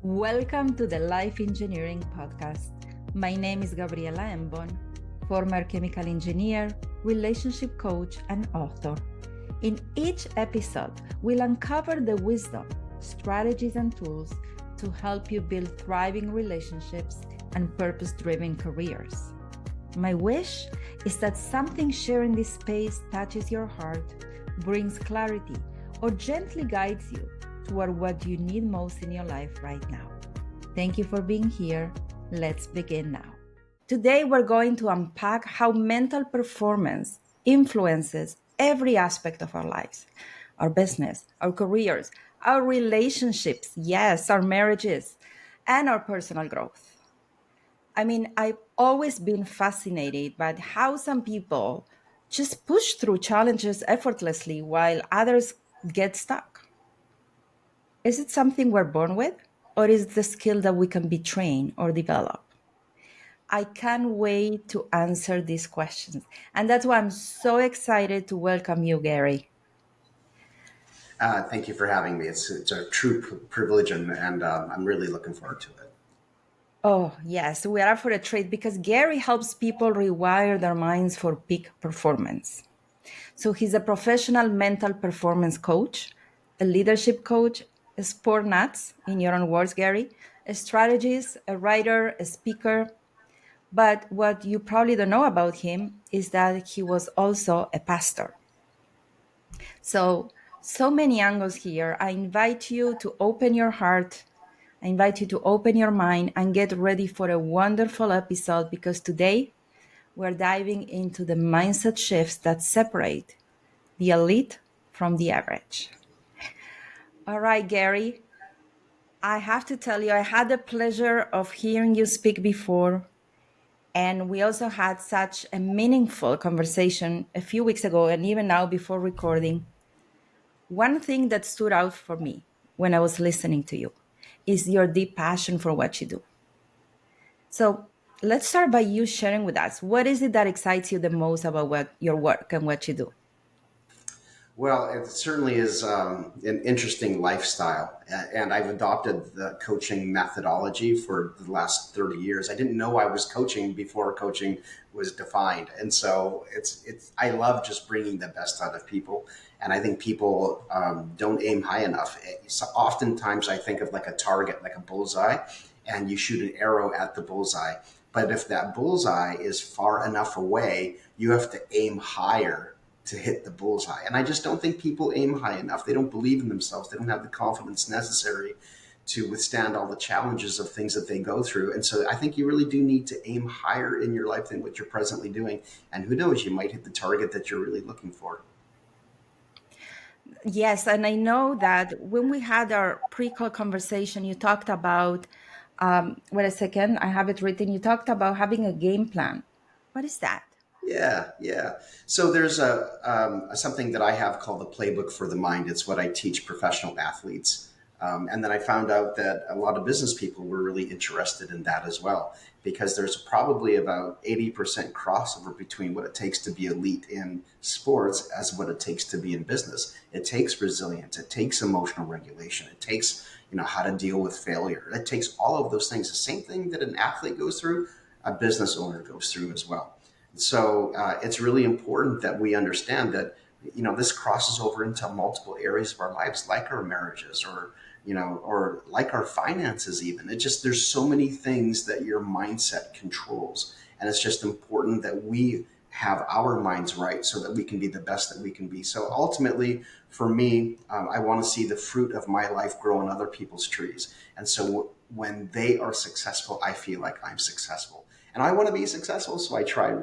Welcome to the Life Engineering Podcast. My name is Gabriela Embon, former chemical engineer, relationship coach, and author. In each episode, we'll uncover the wisdom, strategies, and tools to help you build thriving relationships and purpose-driven careers. My wish is that something shared in this space touches your heart, brings clarity, or gently guides you toward what you need most in your life right now. Thank you for being here. Let's begin now. Today, we're going to unpack how mental performance influences every aspect of our lives, our business, our careers, our relationships, yes, our marriages, and our personal growth. I've always been fascinated by how some people just push through challenges effortlessly while others get stuck. Is it something we're born with, or is it the skill that we can be trained or develop? I can't wait to answer these questions. And that's why I'm so excited to welcome you, Gary. Thank you for having me. It's a true privilege, and I'm really looking forward to it. Oh, yes, we are up for a treat because Gary helps people rewire their minds for peak performance. So he's a professional mental performance coach, a leadership coach, a sport nuts, in your own words, Gary, a strategist, a writer, a speaker. But what you probably don't know about him is that he was also a pastor. So many angles here. I invite you to open your heart. I invite you to open your mind and get ready for a wonderful episode because today we're diving into the mindset shifts that separate the elite from the average. All right, Gary, I have to tell you, I had the pleasure of hearing you speak before. And we also had such a meaningful conversation a few weeks ago and even now before recording. One thing that stood out for me when I was listening to you is your deep passion for what you do. So let's start by you sharing with us what is it that excites you the most about what your work and what you do? Well, it certainly is an interesting lifestyle, and I've adopted the coaching methodology for the last 30 years. I didn't know I was coaching before coaching was defined, and so it's. I love just bringing the best out of people, and I think people don't aim high enough. So oftentimes, I think of like a target, like a bullseye, and you shoot an arrow at the bullseye. But if that bullseye is far enough away, you have to aim higher to hit the bullseye. And I just don't think people aim high enough. They don't believe in themselves. They don't have the confidence necessary to withstand all the challenges of things that they go through. And so I think you really do need to aim higher in your life than what you're presently doing. And who knows, you might hit the target that you're really looking for. Yes, and I know that when we had our pre-call conversation, you talked about, wait a second, I have it written. You talked about having a game plan. What is that? Yeah. So there's a something that I have called the Playbook for the Mind. It's what I teach professional athletes. And then I found out that a lot of business people were really interested in that as well, because there's probably about 80% crossover between what it takes to be elite in sports as what it takes to be in business. It takes resilience. It takes emotional regulation. It takes, how to deal with failure. It takes all of those things. The same thing that an athlete goes through, a business owner goes through as well. So it's really important that we understand that this crosses over into multiple areas of our lives, like our marriages, or like our finances. Even it just there's so many things that your mindset controls, and it's just important that we have our minds right so that we can be the best that we can be. So ultimately, for me, I want to see the fruit of my life grow on other people's trees, and so when they are successful, I feel like I'm successful. And I want to be successful, so I try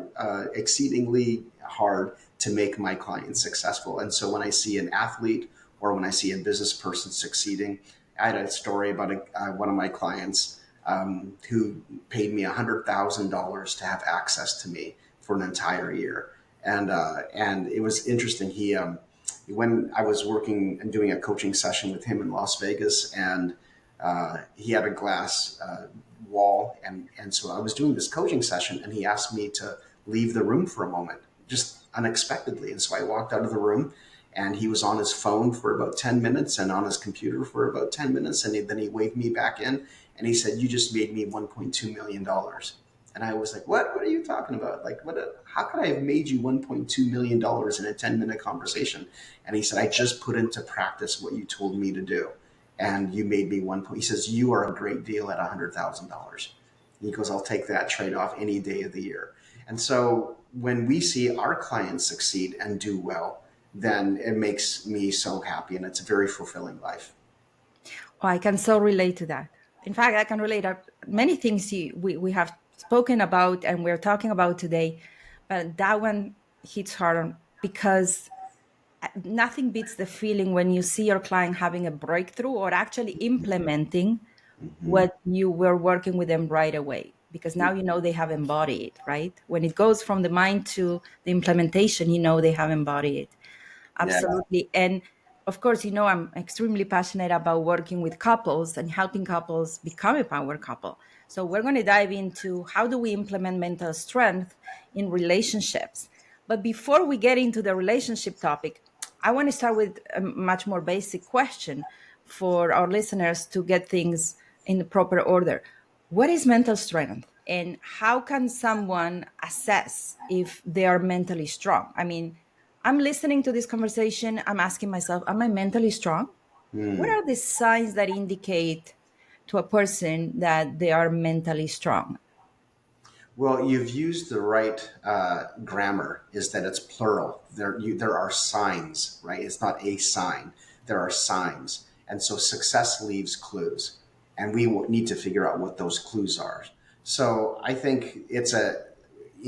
exceedingly hard to make my clients successful. And so when I see an athlete or when I see a business person succeeding, I had a story about one of my clients who paid me $100,000 to have access to me for an entire year. And it was interesting. When I was working and doing a coaching session with him in Las Vegas, and he had a glass wall, and so I was doing this coaching session, and he asked me to leave the room for a moment, just unexpectedly. And so I walked out of the room, And he was on his phone for about 10 minutes and on his computer for about 10 minutes. And then he waved me back in and he said, "You just made me $1.2 million." And I was like, what are you talking about? Like, how could I have made you $1.2 million in a 10-minute conversation? And he said, "I just put into practice what you told me to do. And you made me one point." He says, "You are a great deal at $100,000. He goes, "I'll take that trade off any day of the year." And so when we see our clients succeed and do well, then it makes me so happy, and it's a very fulfilling life. Oh, I can so relate to that. In fact, I can relate many things we have spoken about and we're talking about today, but that one hits hard because nothing beats the feeling when you see your client having a breakthrough or actually implementing Mm-hmm. what you were working with them right away, because now you know they have embodied it, right? When it goes from the mind to the implementation, you know they have embodied it. Yeah. Absolutely. And of course, I'm extremely passionate about working with couples and helping couples become a power couple. So we're going to dive into how do we implement mental strength in relationships. But before we get into the relationship topic, I want to start with a much more basic question for our listeners to get things in the proper order. What is mental strength, and how can someone assess if they are mentally strong? I mean, I'm listening to this conversation. I'm asking myself, am I mentally strong? What Hmm. are the signs that indicate to a person that they are mentally strong? Well, you've used the right grammar, is that it's plural. There are signs, right? It's not a sign. There are signs. And so success leaves clues. And we need to figure out what those clues are. So I think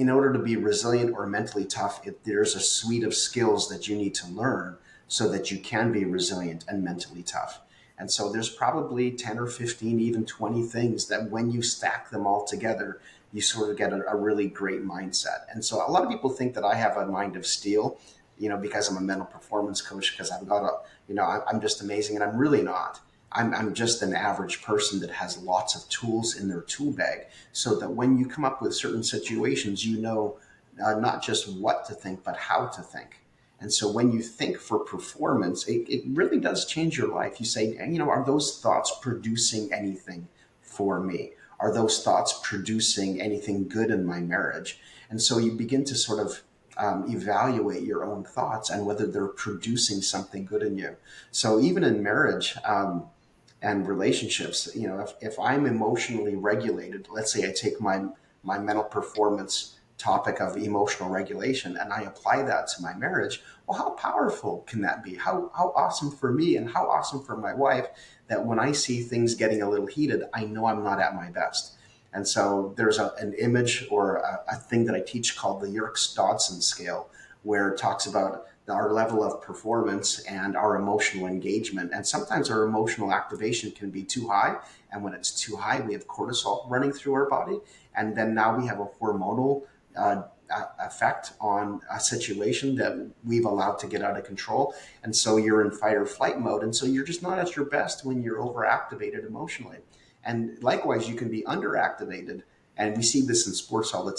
in order to be resilient or mentally tough, there's a suite of skills that you need to learn so that you can be resilient and mentally tough. And so there's probably 10 or 15, even 20 things that when you stack them all together, you sort of get a really great mindset. And so a lot of people think that I have a mind of steel, because I'm a mental performance coach, because I've got I'm just amazing. And I'm really not. I'm just an average person that has lots of tools in their tool bag so that when you come up with certain situations, not just what to think, but how to think. And so when you think for performance, it really does change your life. You say, are those thoughts producing anything for me? Are those thoughts producing anything good in my marriage? And so you begin to sort of evaluate your own thoughts and whether they're producing something good in you. So even in marriage, and relationships, if I'm emotionally regulated, let's say I take my mental performance topic of emotional regulation and I apply that to my marriage, well, how powerful can that be? How awesome for me and how awesome for my wife that when I see things getting a little heated, I know I'm not at my best. And so there's an image or a thing that I teach called the Yerkes-Dodson scale, where it talks about our level of performance and our emotional engagement. And sometimes our emotional activation can be too high. And when it's too high, we have cortisol running through our body. And then now we have a hormonal effect on a situation that we've allowed to get out of control. And so you're in fight or flight mode. And so you're just not at your best when you're overactivated emotionally. And likewise, you can be underactivated. And we see this in sports all the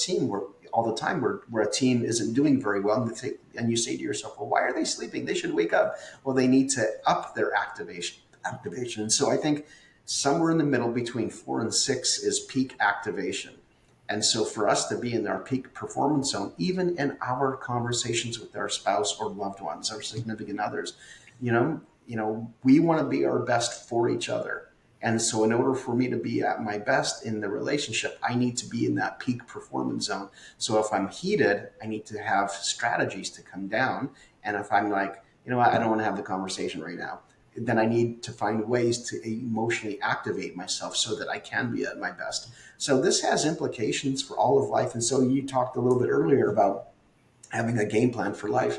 time where a team isn't doing very well. And you say to yourself, well, why are they sleeping? They should wake up. Well, they need to up their activation. And so I think somewhere in the middle between 4 and 6 is peak activation. And so for us to be in our peak performance zone, even in our conversations with our spouse or loved ones or significant others, we want to be our best for each other. And so in order for me to be at my best in the relationship, I need to be in that peak performance zone. So if I'm heated, I need to have strategies to come down. And if I'm like, I don't want to have the conversation right now, then I need to find ways to emotionally activate myself so that I can be at my best. So this has implications for all of life. And so you talked a little bit earlier about having a game plan for life.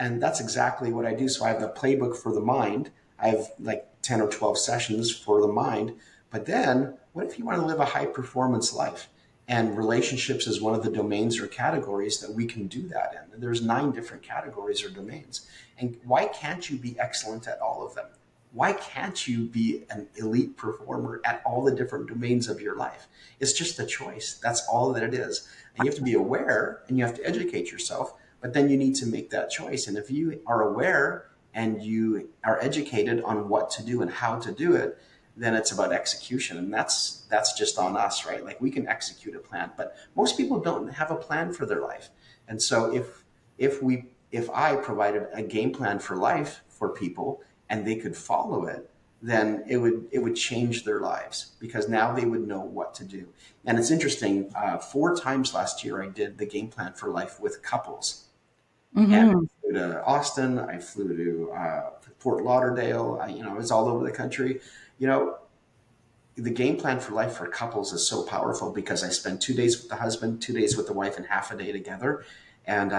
And that's exactly what I do. So I have a playbook for the mind. I have like 10 or 12 sessions for the mind. But then what if you want to live a high performance life? And relationships is one of the domains or categories that we can do that in. There's 9 different categories or domains. And why can't you be excellent at all of them? Why can't you be an elite performer at all the different domains of your life? It's just a choice. That's all that it is. And you have to be aware and you have to educate yourself, but then you need to make that choice. And if you are aware and you are educated on what to do and how to do it, then it's about execution. And that's just on us, right? Like we can execute a plan, but most people don't have a plan for their life. And so if I provided a game plan for life for people and they could follow it, then it would change their lives because now they would know what to do. And it's interesting. 4 times last year, I did the game plan for life with couples. And I Mm-hmm. flew to Austin. I flew to Fort Lauderdale. I was all over the country. You know, the game plan for life for couples is so powerful because I spend 2 days with the husband, 2 days with the wife, and half a day together, and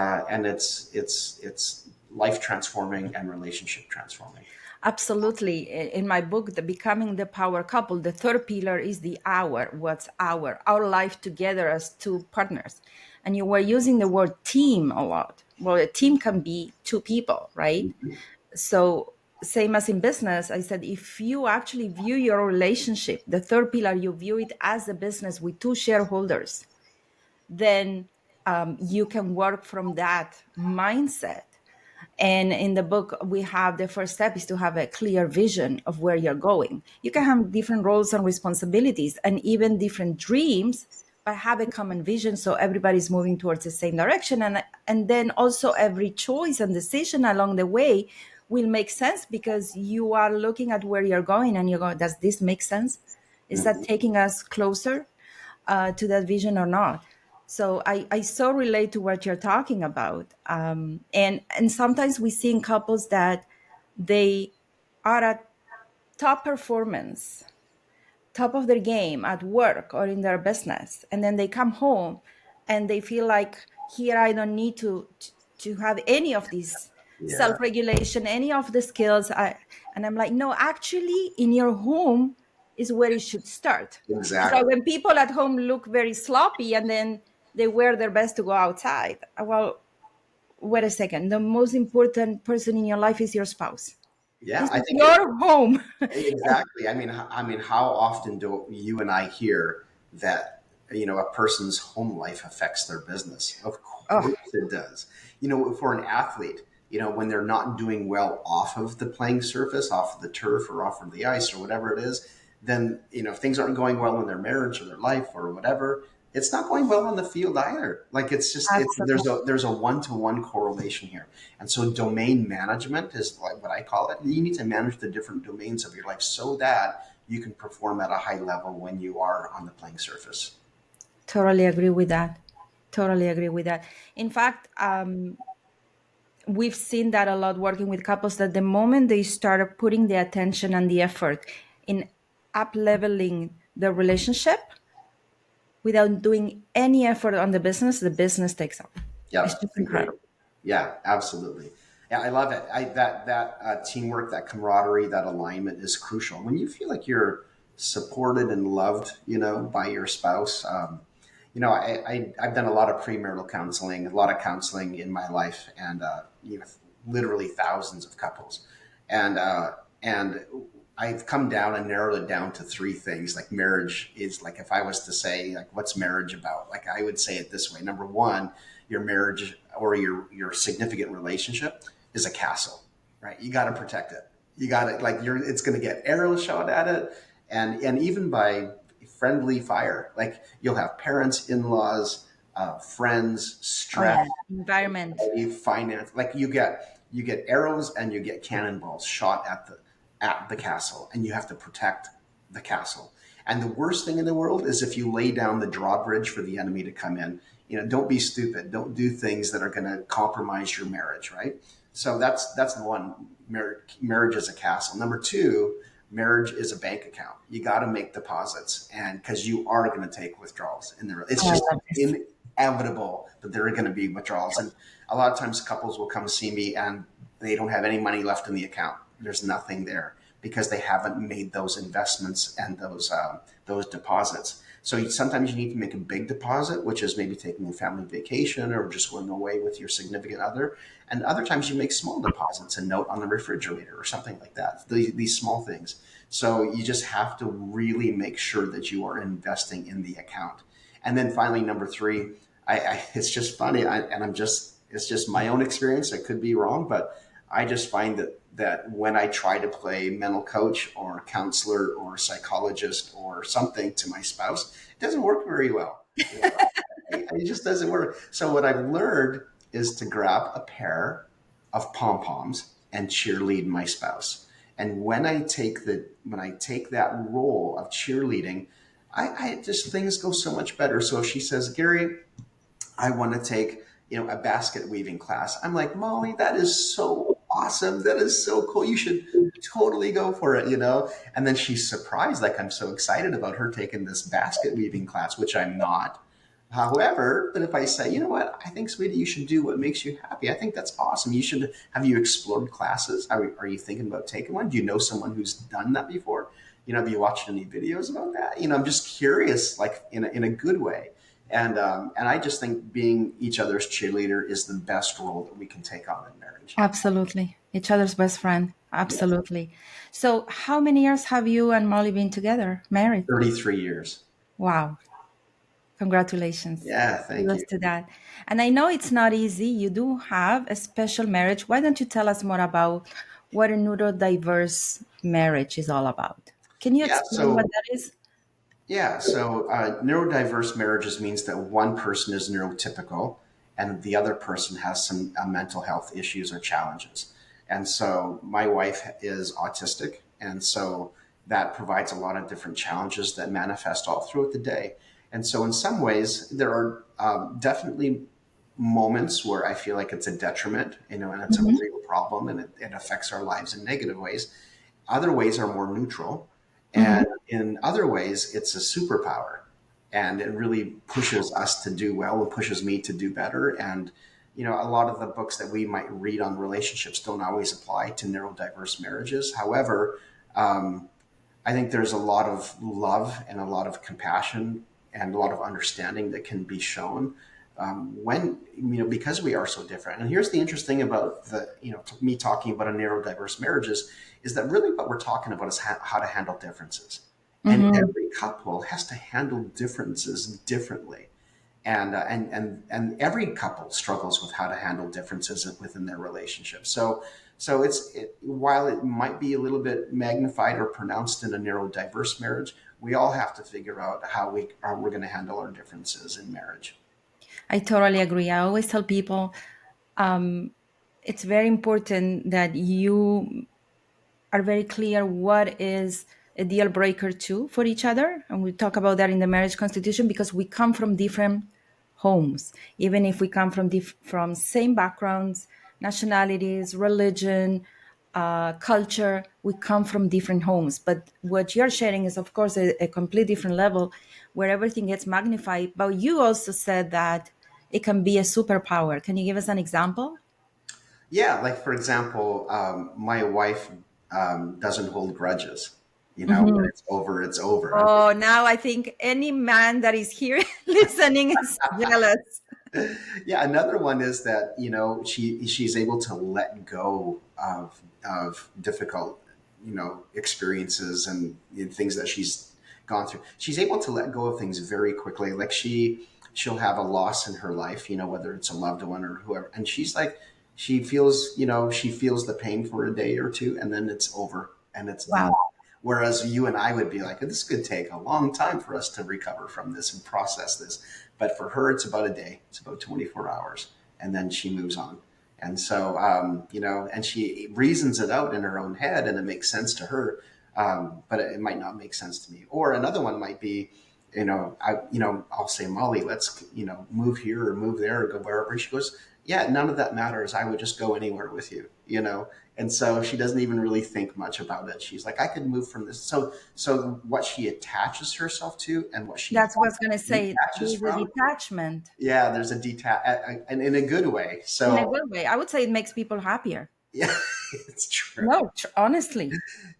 it's life transforming and relationship transforming. Absolutely. In my book, The Becoming the Power Couple, the third pillar is the hour. What's our life together as two partners. And you were using the word team a lot. Well, a team can be two people, right? So same as in business, I said, if you actually view your relationship, the third pillar, you view it as a business with two shareholders, then you can work from that mindset. And in the book, we have the first step is to have a clear vision of where you're going. You can have different roles and responsibilities and even different dreams, but have a common vision so everybody's moving towards the same direction. And then also every choice and decision along the way will make sense because you are looking at where you're going and you're going, does this make sense? Is that Mhm. taking us closer to that vision or not? So I so relate to what you're talking about. And sometimes we see in couples that they are at top performance, top of their game at work or in their business, and then they come home and they feel like, here I don't need to have any of these Yeah, self-regulation, any of the skills. And I'm like, no, actually in your home is where it should start. It's like exactly. when people at home look very sloppy and then they wear their best to go outside. Well, wait a second, the most important person in your life is your spouse. Yeah, This I is think your home. exactly. I mean, how often do you and I hear that, a person's home life affects their business? Of Oh, course it does. For an athlete, when they're not doing well off of the playing surface, off of the turf or off of the ice or whatever it is, then, if things aren't going well in their marriage or their life or whatever, it's not going well on the field either. Like it's just absolutely. there's a one-to-one correlation here. And so domain management is like what I call it. You need to manage the different domains of your life so that you can perform at a high level when you are on the playing surface. Totally agree with that. Totally agree with that. In fact, we've seen that a lot working with couples that the moment they start putting the attention and the effort in up leveling the relationship without doing any effort on the business takes off. It's Yep, just agree. incredible. Yeah, absolutely. Yeah, I love it. That teamwork, that camaraderie, that alignment is crucial. When you feel like you're supported and loved, by your spouse. I've done a lot of premarital counseling, a lot of counseling in my life, and literally thousands of couples, and I've come down and narrowed it down to three things. Like marriage is like, if I was to say like, what's marriage about? Like I would say it this way. Number one, your marriage or your significant relationship is a castle, right? You got to protect it. You got to like it's going to get arrows shot at it, and even by friendly fire. Like you'll have parents, in-laws, friends, Oh stress, yeah, environment. finance. Like you get arrows and you get cannonballs shot at the castle, and you have to protect the castle. And the worst thing in the world is if you lay down the drawbridge for the enemy to come in. Don't be stupid. Don't do things that are going to compromise your marriage, right? So that's the one. Marriage is a castle. Number two, marriage is a bank account. You got to make deposits, and because you are going to take withdrawals in there, it's Oh, I just love this. inevitable that there are going to be withdrawals. And a lot of times, couples will come see me and they don't have any money left in the account. There's nothing there because they haven't made those investments and those deposits. So sometimes you need to make a big deposit, which is maybe taking a family vacation or just going away with your significant other. And other times you make small deposits, a note on the refrigerator or something like that, these small things. So you just have to really make sure that you are investing in the account. And then finally, number three, it's just funny. It's just my own experience. I could be wrong, but I just find that that when I try to play mental coach or counselor or psychologist or something to my spouse, it doesn't work very well. It just doesn't work. So what I've learned is to grab a pair of pom poms and cheerlead my spouse. And when I take that role of cheerleading, I just things go so much better. So if she says, Gary, I want to take, a basket weaving class. I'm like, Molly, that is so awesome. That is so cool. You should totally go for it. And then she's surprised, like I'm so excited about her taking this basket weaving class, which I'm not. However, but if I say, you know what, I think, sweetie, you should do what makes you happy. I think that's awesome. Have you explored classes? Are you thinking about taking one? Do you know someone who's done that before? Have you watched any videos about that? I'm just curious, like in a good way. And I just think being each other's cheerleader is the best role that we can take on in marriage. Absolutely. Each other's best friend. Absolutely. So how many years have you and Molly been together, married? 33 years. Wow. Congratulations. Yeah, thank Kudos you. to that. And I know it's not easy. You do have a special marriage. Why don't you tell us more about what a neurodiverse marriage is all about? Can you Yeah, explain what so that is? neurodiverse marriages means that one person is neurotypical and the other person has some mental health issues or challenges. And so my wife is autistic, and so that provides a lot of different challenges that manifest all throughout the day. And so in some ways, there are definitely moments where I feel like it's a detriment, and it's a Mhm. real problem, and it affects our lives in negative ways. Other ways are more neutral. Mhm. And in other ways, it's a superpower. And it really pushes us to do well and pushes me to do better. And, a lot of the books that we might read on relationships don't always apply to neurodiverse marriages. However, I think there's a lot of love and a lot of compassion and a lot of understanding that can be shown when because we are so different. And here's the interesting about me talking about a neurodiverse marriages is that really what we're talking about is how to handle differences, and Mhm. every couple has to handle differences differently. And every couple struggles with how to handle differences within their relationship. So while it might be a little bit magnified or pronounced in a neurodiverse marriage, we all have to figure out how we're going to handle our differences in marriage. I totally agree. I always tell people it's very important that you are very clear what is a deal breaker too for each other, and we talk about that in the marriage constitution because we come from different homes, even if we come from from same backgrounds, nationalities, religion, culture. We come from different homes, but what you're sharing is of course a complete different level where everything gets magnified. But you also said that it can be a superpower. Can you give us an example? Yeah, like for example, my wife doesn't hold grudges. When Mhm. it's over, it's over. Oh, now I think any man that is here listening is jealous. Yeah, another one is that she's able to let go of difficult experiences and things that she's gone through. She's able to let go of things very quickly. Like she'll have a loss in her life, whether it's a loved one or whoever, and she's like she feels the pain for a day or two, and then it's over and it's done. Wow. Whereas you and I would be like, this could take a long time for us to recover from this and process this. But for her, it's about a day. It's about 24 hours. And then she moves on. And so, and she reasons it out in her own head and it makes sense to her. But it might not make sense to me. Or another one might be, I'll say, Molly, let's, move here or move there or go wherever. She goes, yeah, none of that matters. I would just go anywhere with you. And so she doesn't even really think much about it. She's like, I could move from this. So what she attaches herself to and what she That's what I was going to say. detaches There's a from, detachment yeah, there's a and in a good way. in a So good way. I would say it makes people happier. yeah, it's true. No, honestly.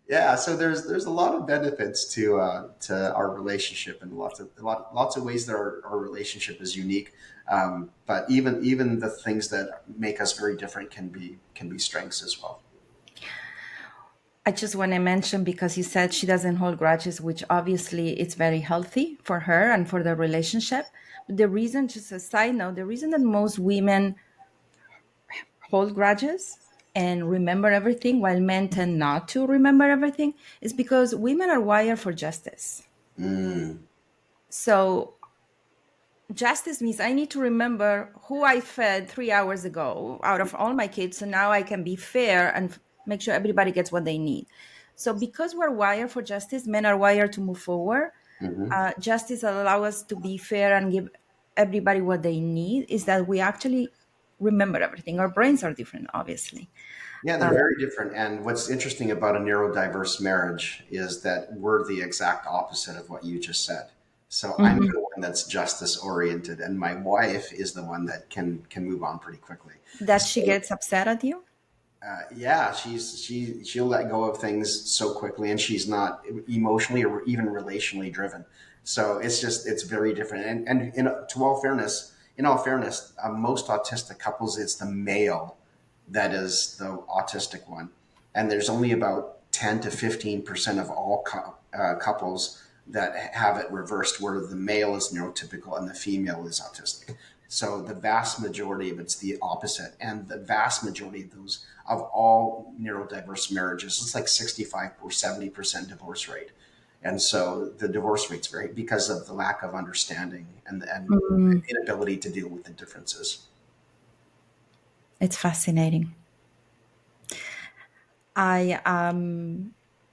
Yeah, so there's a lot of benefits to our relationship and lots of ways that our relationship is unique. But even the things that make us very different can be strengths as well. I just want to mention because you said she doesn't hold grudges, which obviously it's very healthy for her and for the relationship. But the reason, just a side note, the reason that most women hold grudges and remember everything while men tend not to remember everything is because women are wired for justice. Mm, So justice means I need to remember who I fed 3 hours ago out of all my kids. So now I can be fair and make sure everybody gets what they need. So because we're wired for justice, men are wired to move forward. hmm Justice allow us to be fair and give everybody what they need is that we actually remember everything. Our brains are different, obviously. Yeah, they're very different. And what's interesting about a neurodiverse marriage is that we're the exact opposite of what you just said. So I'm Mhm. the one that's justice oriented, and my wife is the one that can move on pretty quickly. That she So gets upset at you. yeah, she'll let go of things so quickly, and she's not emotionally or even relationally driven. So it's very different. And in all fairness, most autistic couples, it's the male that is the autistic one, and there's only about 10 to 15% of all couples that have it reversed, where the male is neurotypical and the female is autistic. So the vast majority of it's the opposite, and the vast majority of all neurodiverse marriages, it's like 65 or 70% divorce rate. And so the divorce rate's very because of the lack of understanding and Mm, inability to deal with the differences. it's fascinating. I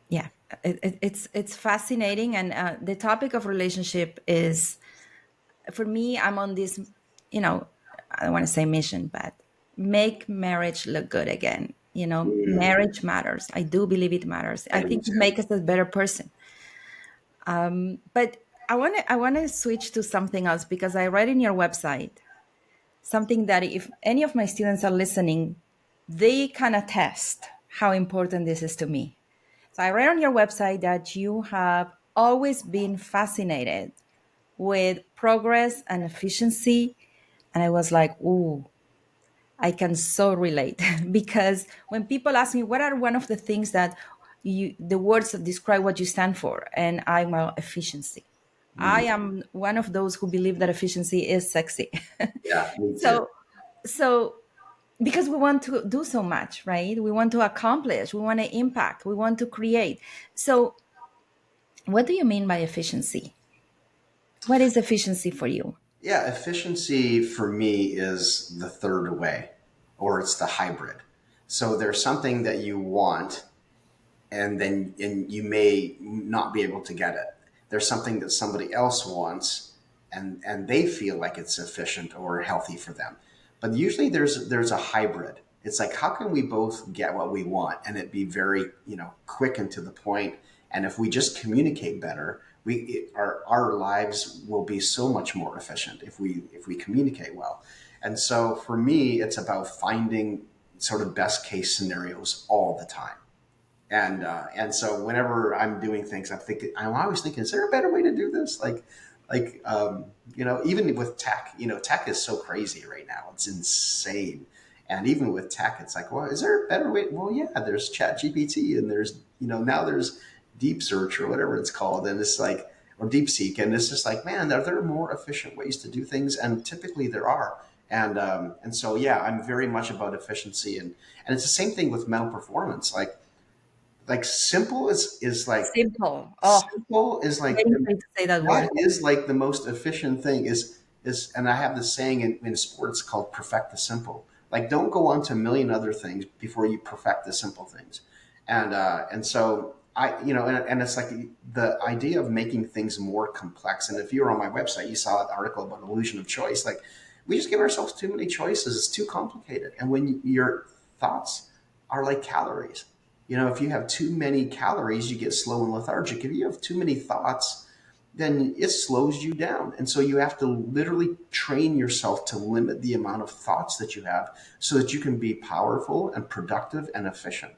yeah, it's fascinating, and the topic of relationship is for me. I'm on this, you know, I don't want to say mission, but make marriage look good again. Mm, Marriage matters. I do believe it matters. I I do think it too. makes us a better person. But I want to switch to something else because I read in your website something that if any of my students are listening, they can attest how important this is to me. So I read on your website that you have always been fascinated with progress and efficiency. And I was like, ooh, I can so relate because when people ask me, what are one of the things that the words that describe what you stand for? And I'm efficiency. I Mm, am one of those who believe that efficiency is sexy. yeah, me too. so, so because we want to do so much, right? We want to accomplish, we want to impact, we want to create. So, what do you mean by efficiency? What is efficiency for you? Yeah, efficiency for me is the third way, or it's the hybrid. So there's something that you want, and you may not be able to get it. There's something that somebody else wants, and they feel like it's efficient or healthy for them. But usually there's a hybrid. It's like, how can we both get what we want and it be very, quick and to the point? And if we just communicate better, our lives will be so much more efficient if we communicate well. And so for me, it's about finding sort of best case scenarios all the time. And so whenever I'm doing things, I'm always thinking, is there a better way to do this? Even with tech, tech is so crazy right now. It's insane. And even with tech, it's like, well, is there a better way? Well, yeah, there's Chat GPT, and there's, now there's Deep Search or whatever it's called. And it's like, or Deep Seek. And it's just like, man, are there more efficient ways to do things? And typically there are. And so, yeah, I'm very much about efficiency. And it's the same thing with mental performance. Like simple is like Simple. Oh, simple is like waiting for you to say that that word. is like the most efficient thing is and I have this saying in sports called perfect the simple. Like, don't go on to a million other things before you perfect the simple things. And so and it's like the idea of making things more complex. And if you were on my website, you saw an article about illusion of choice. Like, we just give ourselves too many choices. It's too complicated. And when your thoughts are like calories, if you have too many calories, you get slow and lethargic. If you have too many thoughts, then it slows you down. And so you have to literally train yourself to limit the amount of thoughts that you have so that you can be powerful and productive and efficient.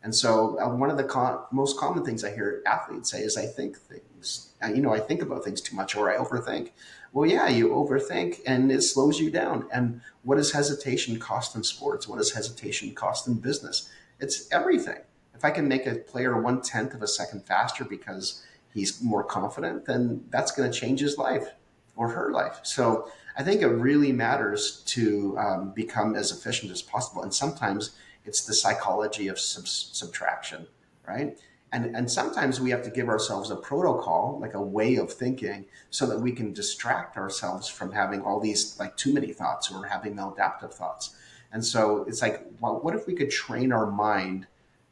And so one of the most common things I hear athletes say is, I think things, I think about things too much, or I overthink. Well, yeah, you overthink and it slows you down. And what does hesitation cost in sports? What does hesitation cost in business? It's everything. If I can make a player 1/10 of a second faster because he's more confident, then that's going to change his life or her life. So I think it really matters to become as efficient as possible. And sometimes It's the psychology of subtraction, right? And sometimes we have to give ourselves a protocol, like a way of thinking, so that we can distract ourselves from having all these like too many thoughts or having maladaptive thoughts. And so it's like, well, what if we could train our mind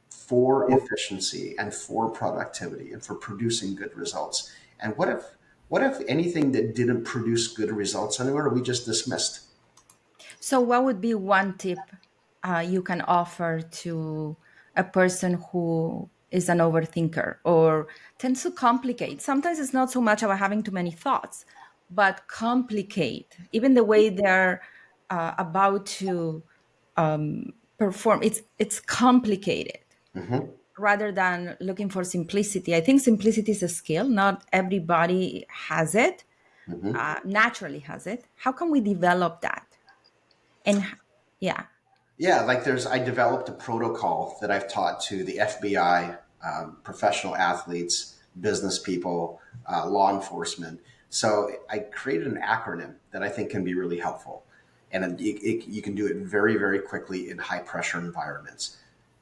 for efficiency and for productivity and for producing good results? And what if anything that didn't produce good results anywhere we just dismissed? So, what would be one tip you can offer to a person who is an overthinker or tends to complicate? Sometimes it's not so much about having too many thoughts, but complicate even the way they're about to perform. It's complicated Hmm. rather than looking for simplicity. I think simplicity is a skill. Not everybody has it, Hmm. naturally has it. How can we develop that? And yeah. Yeah, like I developed a protocol that I've taught to the FBI, professional athletes, business people, law enforcement. So I created an acronym that I think can be really helpful. And you can do it very, very quickly in high pressure environments.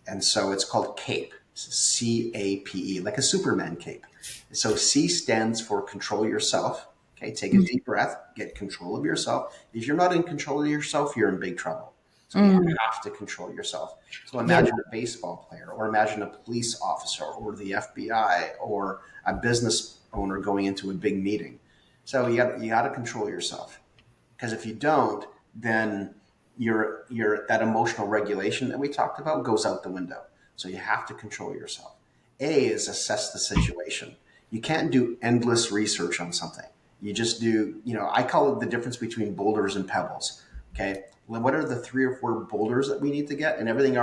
And so it's called CAPE, CAPE, like a Superman cape. So C stands for control yourself. Okay, take a deep breath, get control of yourself. If you're not in control of yourself, you're in big trouble. So you Mm, have to control yourself. So yeah. imagine a baseball player, or imagine a police officer, or the FBI, or a business owner going into a big meeting. So you got to control yourself, because if you don't, then your that emotional regulation that we talked about goes out the window. So you have to control yourself. A is assess the situation. You can't do endless research on something. You just do, I call it the difference between boulders and pebbles. Okay. Well, what are the 3 or 4 boulders that we need to get? And everything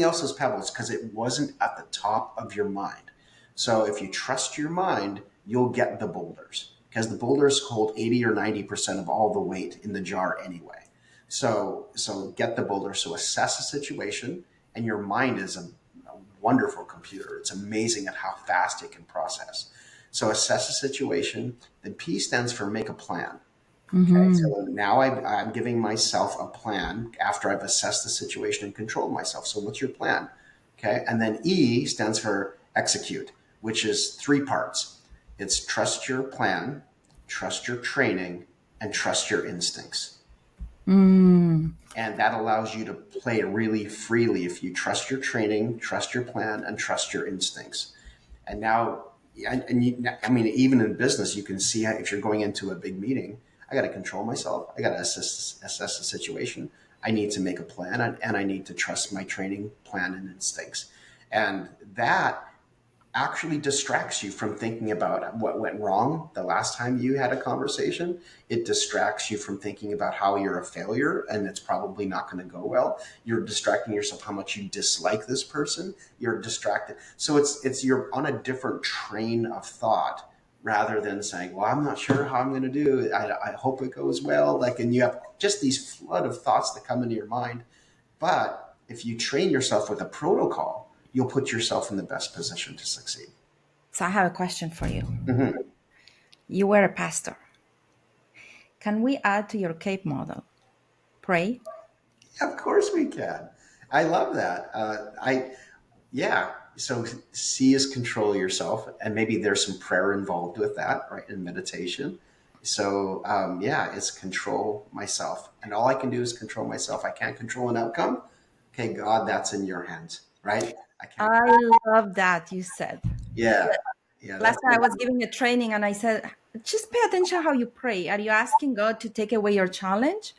else is pebbles because it wasn't at the top of your mind. So if you trust your mind, you'll get the boulders because the boulders hold 80 or 90% of all the weight in the jar anyway. So get the boulder. So assess a situation, and your mind is a wonderful computer. It's amazing at how fast it can process. So assess a situation. Then P stands for make a plan. Okay, Hmm. so now I'm giving myself a plan after I've assessed the situation and controlled myself. So what's your plan? Okay, and then E stands for execute, which is 3 parts. It's trust your plan, trust your training, and trust your instincts. Mm. And that allows you to play really freely if you trust your training, trust your plan, and trust your instincts. And now, I mean, even in business, you can see how, if you're going into a big meeting, I got to control myself. I got to assess the situation. I need to make a plan, and I need to trust my training, plan, and instincts. And that actually distracts you from thinking about what went wrong the last time you had a conversation. It distracts you from thinking about how you're a failure and it's probably not going to go well. You're distracting yourself how much you dislike this person. You're distracted. So it's you're on a different train of thought rather than saying, well, I'm not sure how I'm going to do it. I hope it goes well. Like, and you have just these flood of thoughts that come into your mind. But if you train yourself with a protocol, you'll put yourself in the best position to succeed. So I have a question for you. Mm-hmm. You were a pastor. Can we add to your CAPE model? Pray. Of course we can. I love that. Yeah. So C is control yourself, and maybe there's some prayer involved with that, right? In meditation. So yeah, it's control myself, and all I can do is control myself. I can't control an outcome. Okay, God, that's in your hands, right? I can't. I love that you said. Yeah, yeah. Last That's time I was giving a training and I said, just pay attention how you pray. Are you asking God to take away your challenge?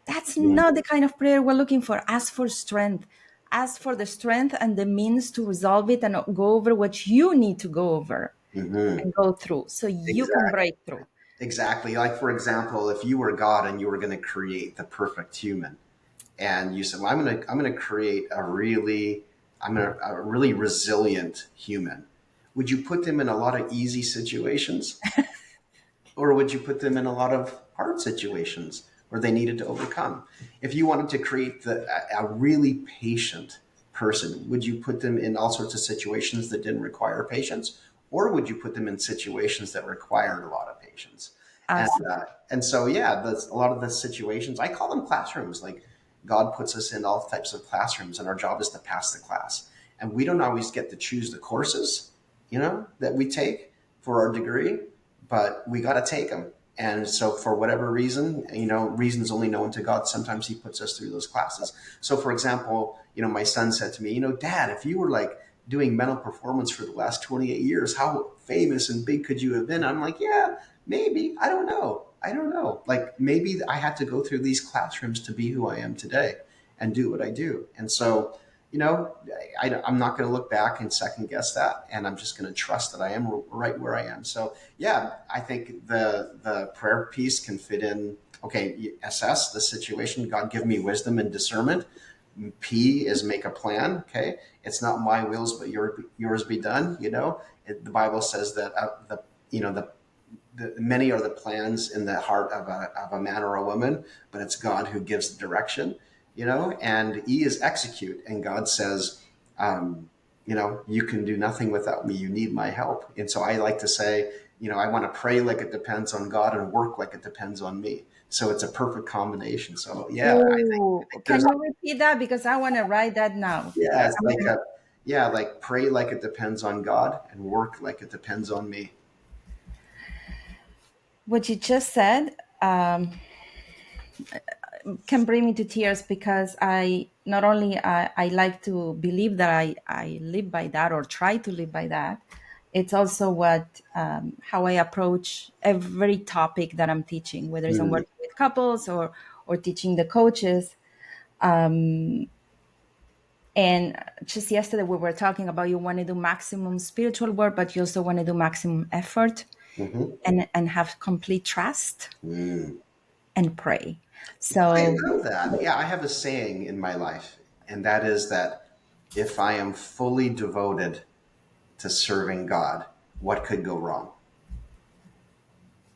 That's not the kind of prayer we're looking for. Ask for strength. Ask for the strength and the means to resolve it and go over what you need to go over mm-hmm. and go through so you can Exactly. break through. Exactly. Like for example, if you were God and you were going to create the perfect human, and you said, "Well, I'm going to create a really resilient human." Would you put them in a lot of easy situations, or would you put them in a lot of hard situations where they needed to overcome? If you wanted to create a really patient person, would you put them in all sorts of situations that didn't require patience, or would you put them in situations that required a lot of patience? And Absolutely. and so yeah, that's a lot of the situations. I call them classrooms. Like God puts us in all types of classrooms, and our job is to pass the class. And we don't always get to choose the courses, that we take for our degree, but we got to take them. And so for whatever reason, reasons only known to God, sometimes he puts us through those classes. So for example, my son said to me, Dad, if you were like doing mental performance for the last 28 years, how famous and big could you have been? I'm like, yeah, maybe. I don't know. Like maybe I had to go through these classrooms to be who I am today and do what I do. And so, I'm not going to look back and second guess that. And I'm just going to trust that I am right where I am. So yeah, I think the prayer piece can fit in. Okay, assess the situation. God, give me wisdom and discernment. P is make a plan. Okay, it's not my wills, but yours be done. The Bible says that the many are the plans in the heart of a man or a woman, but it's God who gives the direction. And E is execute. And God says, you can do nothing without me. You need my help. And so I like to say, I want to pray like it depends on God and work like it depends on me. So it's a perfect combination. So yeah, Oh, I think can there's, you repeat that? Because I want to write that now. yeah, it's like like pray like it depends on God and work like it depends on me. What you just said can bring me to tears, because I not only I like to believe that I live by that or try to live by that. It's also what how I approach every topic that I'm teaching, whether it's I'm Mm. working with couples or teaching the coaches. And just yesterday we were talking about, you want to do maximum spiritual work, but you also want to do maximum effort Mm-hmm. and have complete trust Mm. and pray. I So love that. Yeah, I have a saying in my life, and that is that if I am fully devoted to serving God, what could go wrong?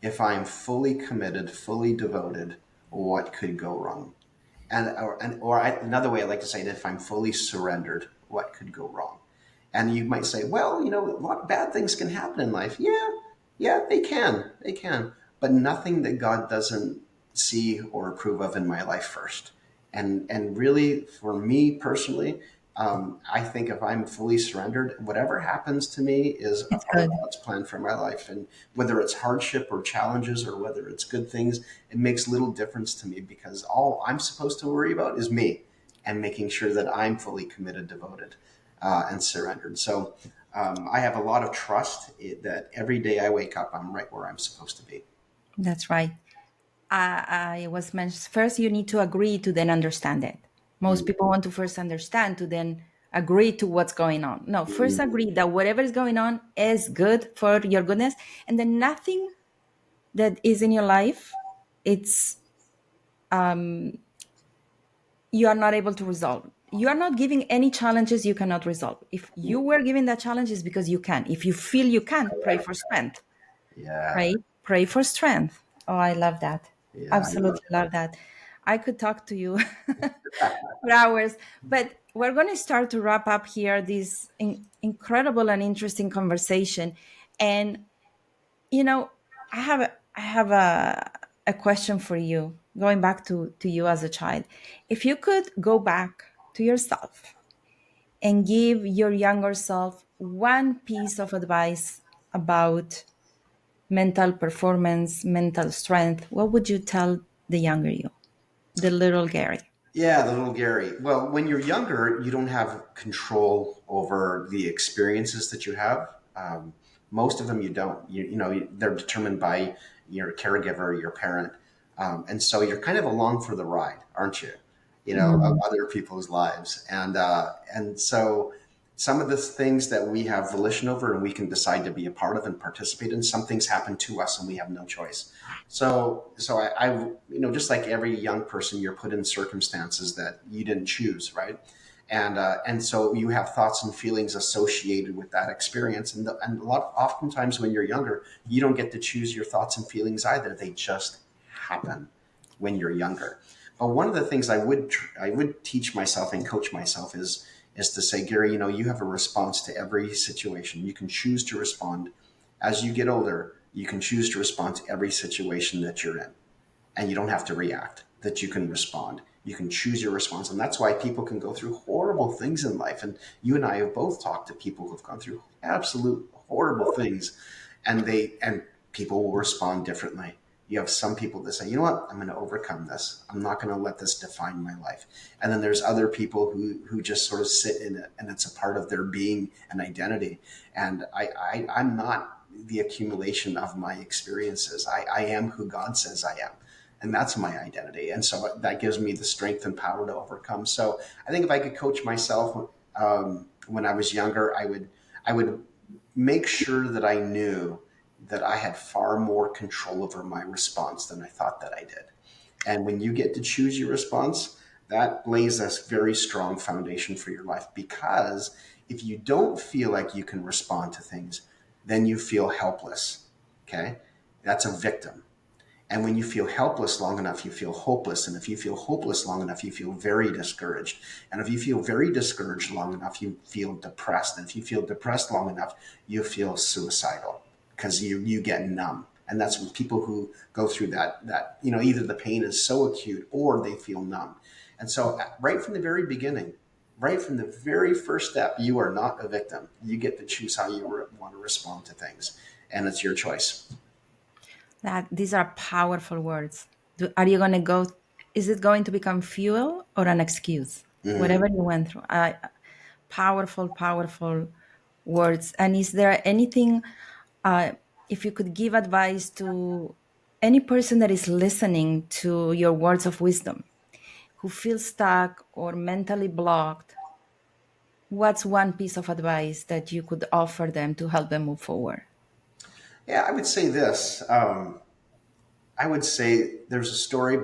If I'm fully committed, fully devoted, what could go wrong? Another way I like to say it, if I'm fully surrendered, what could go wrong? And you might say, well, a lot of bad things can happen in life. Yeah, they can, but nothing that God doesn't see or approve of in my life first. And really, for me personally, I think if I'm fully surrendered, whatever happens to me is a it's part of good. God's plan for my life. And whether it's hardship or challenges or whether it's good things, it makes little difference to me, because all I'm supposed to worry about is me and making sure that I'm fully committed, devoted, and surrendered. So I have a lot of trust that every day I wake up, I'm right where I'm supposed to be. That's right. I was mentioned, first you need to agree to then understand it. Most Mm. people want to first understand to then agree to what's going on. No, first Mm. agree that whatever is going on is good for your goodness, and then nothing that is in your life, it's you are not able to resolve. You are not giving any challenges you cannot resolve. If you were given that challenge, it's because you can. If you feel you can, pray for strength. Yeah, Pray for strength. Oh, I love that. yeah, I love Absolutely love that. I could talk to you for hours, but we're going to start to wrap up here this incredible and interesting conversation. And you know, I have a question for you, going back to you as a child. If you could go back to yourself and give your younger self one piece of advice about mental performance, mental strength, what would you tell the younger you, the little Gary? Yeah, the little Gary. Well, when you're younger, you don't have control over the experiences that you have. Most of them you don't. They're determined by your caregiver, your parent, and so you're kind of along for the ride, aren't you? Of Mm, other people's lives, and so some of the things that we have volition over and we can decide to be a part of and participate in. Some things happen to us and we have no choice. So just like every young person, you're put in circumstances that you didn't choose, right? And so you have thoughts and feelings associated with that experience. And oftentimes when you're younger, you don't get to choose your thoughts and feelings either. They just happen when you're younger. But one of the things I would teach myself and coach myself is to say, Gary, you have a response to every situation. You can choose to respond. As you get older, you can choose to respond to every situation that you're in, and you don't have to react, that you can respond. You can choose your response. And that's why people can go through horrible things in life. And you and I have both talked to people who've gone through absolute horrible things, and people will respond differently. You have some people that say, you know what, I'm going to overcome this. I'm not going to let this define my life. And then there's other people who just sort of sit in it, and it's a part of their being and identity. And I'm not the accumulation of my experiences. I am who God says I am. And that's my identity. And so that gives me the strength and power to overcome. So I think if I could coach myself when I was younger, I would make sure that I knew that I had far more control over my response than I thought that I did. And when you get to choose your response, that lays a very strong foundation for your life, because if you don't feel like you can respond to things, then you feel helpless. Okay. That's a victim. And when you feel helpless long enough, you feel hopeless. And if you feel hopeless long enough, you feel very discouraged. And if you feel very discouraged long enough, you feel depressed. And if you feel depressed long enough, you feel suicidal, because you get numb. And that's when people who go through that either the pain is so acute or they feel numb. And so right from the very beginning, right from the very first step, you are not a victim. You get to choose how you want to respond to things. And it's your choice. That these are powerful words. Are you going to go? Is it going to become fuel or an excuse? Mm. Whatever you went through, powerful, powerful words. And is there anything, if you could give advice to any person that is listening to your words of wisdom, who feels stuck or mentally blocked, what's one piece of advice that you could offer them to help them move forward? Yeah, I would say this. I would say there's a story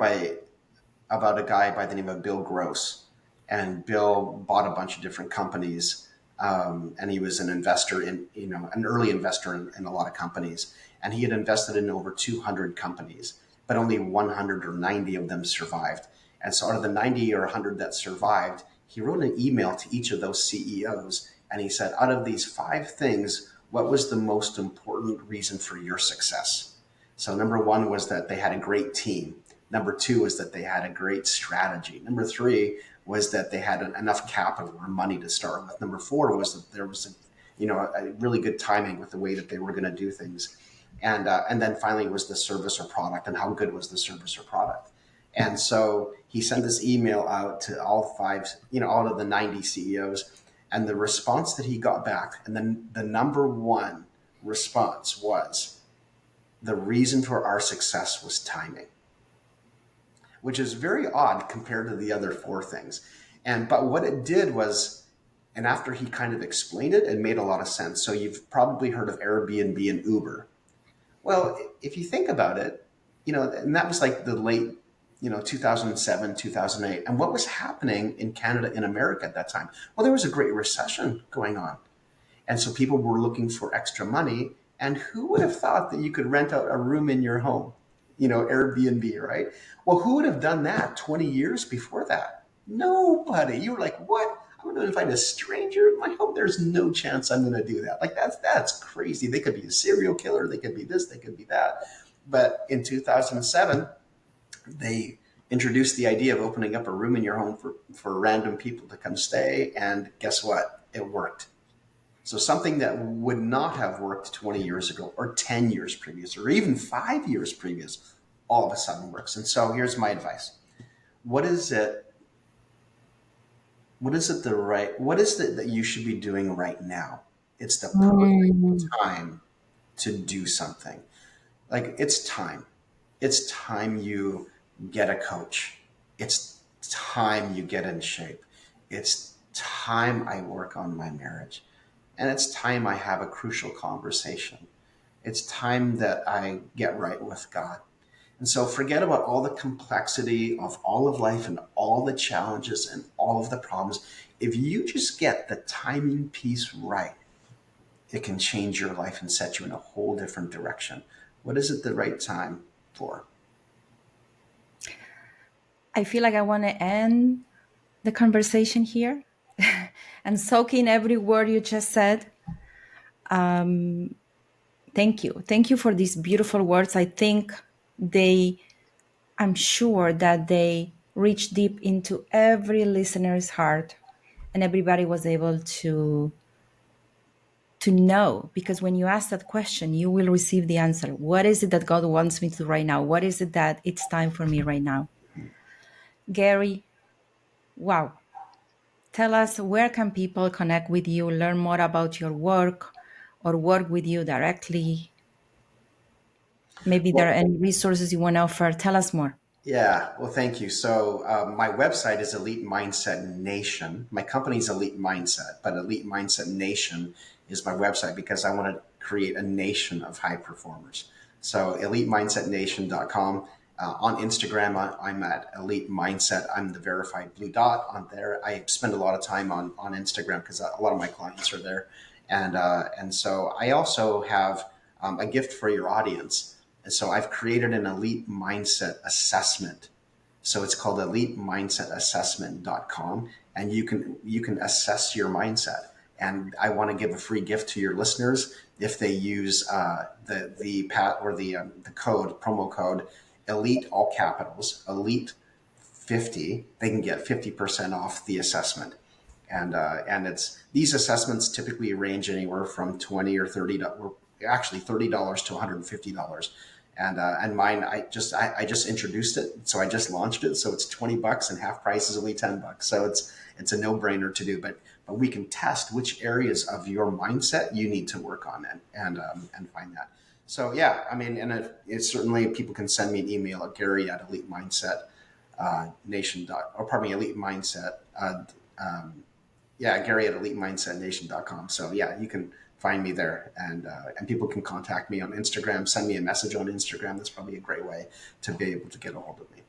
about a guy by the name of Bill Gross, and Bill bought a bunch of different companies, and he was an investor in an early investor in a lot of companies, and he had invested in over 200 companies, but only 100 or 90 of them survived. And so out of the 90 or 100 that survived, he wrote an email to each of those CEOs, and he said, out of these 5 things, what was the most important reason for your success? So number one was that they had a great team. Number two was that they had a great strategy. Number three was that they had enough capital or money to start with. Number four was that there was a really good timing with the way that they were going to do things. And then finally was the service or product, and how good was the service or product. And so he sent this email out to all five, all of the 90 CEOs, and the response that he got back, and then the number one response was, the reason for our success was timing, which is very odd compared to the other 4 things. But what it did was, and after he kind of explained it, it made a lot of sense. So you've probably heard of Airbnb and Uber. Well, if you think about it, and that was like the late, 2007, 2008. And what was happening in Canada, in America at that time? Well, there was a great recession going on. And so people were looking for extra money. And who would have thought that you could rent out a room in your home? Airbnb, right? Well, who would have done that 20 years before that? Nobody. You were like, what? I'm going to invite a stranger in my home? There's no chance I'm going to do that. Like, that's crazy. They could be a serial killer. They could be this. They could be that. But in 2007, they introduced the idea of opening up a room in your home for random people to come stay. And guess what? It worked. So something that would not have worked 20 years ago or 10 years previous or even 5 years previous, all of a sudden works. And so here's my advice. What is it that you should be doing right now? It's the perfect time to do something. Like, it's time. It's time you get a coach. It's time you get in shape. It's time I work on my marriage. And it's time I have a crucial conversation. It's time that I get right with God. And so forget about all the complexity of all of life and all the challenges and all of the problems. If you just get the timing piece right, it can change your life and set you in a whole different direction. What is it the right time for? I feel like I want to end the conversation here and soak in every word you just said. Thank you. Thank you for these beautiful words. I'm sure that they reached deep into every listener's heart, and everybody was able to know, because when you ask that question, you will receive the answer. What is it that God wants me to do right now? What is it that it's time for me right now? Gary, wow. Tell us, where can people connect with you, learn more about your work, or work with you directly? Maybe there are Well, any resources you want to offer. Tell us more. yeah, well, thank you. So, my website is Elite Mindset Nation. My company's Elite Mindset, but Elite Mindset Nation is my website because I want to create a nation of high performers. So, elitemindsetnation.com. On Instagram, I'm at Elite Mindset. I'm the verified blue dot on there. I spend a lot of time on Instagram because a lot of my clients are there. And so I also have a gift for your audience. And so I've created an elite mindset assessment. So it's called elitemindset.assessment.com, and you can assess your mindset. And I want to give a free gift to your listeners if they use the code, promo code elite, all capitals, elite 50. They can get 50% off the assessment. And it's these assessments typically range anywhere from 20 or 30, or actually $30 to $150. And mine, I just introduced it, so I just launched it, so it's $20, and half price is only $10. So it's a no brainer to do. But we can test which areas of your mindset you need to work on, and find that. So yeah, I mean, and it's certainly, people can send me an email at Gary at Elite Mindset Nation dot, or pardon me, Elite Mindset. Gary at elitemindsetnation.com. So yeah, you can find me there, and people can contact me on Instagram, send me a message on Instagram. That's probably a great way to be able to get a hold of me.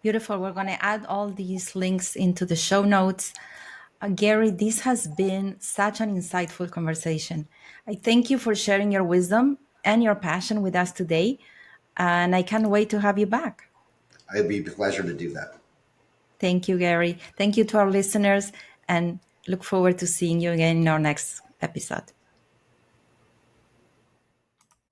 Beautiful. We're going to add all these links into the show notes. Gary, this has been such an insightful conversation. I thank you for sharing your wisdom and your passion with us today, and I can't wait to have you back. It'd be a pleasure to do that. Thank you, Gary. Thank you to our listeners, and look forward to seeing you again in our next episode.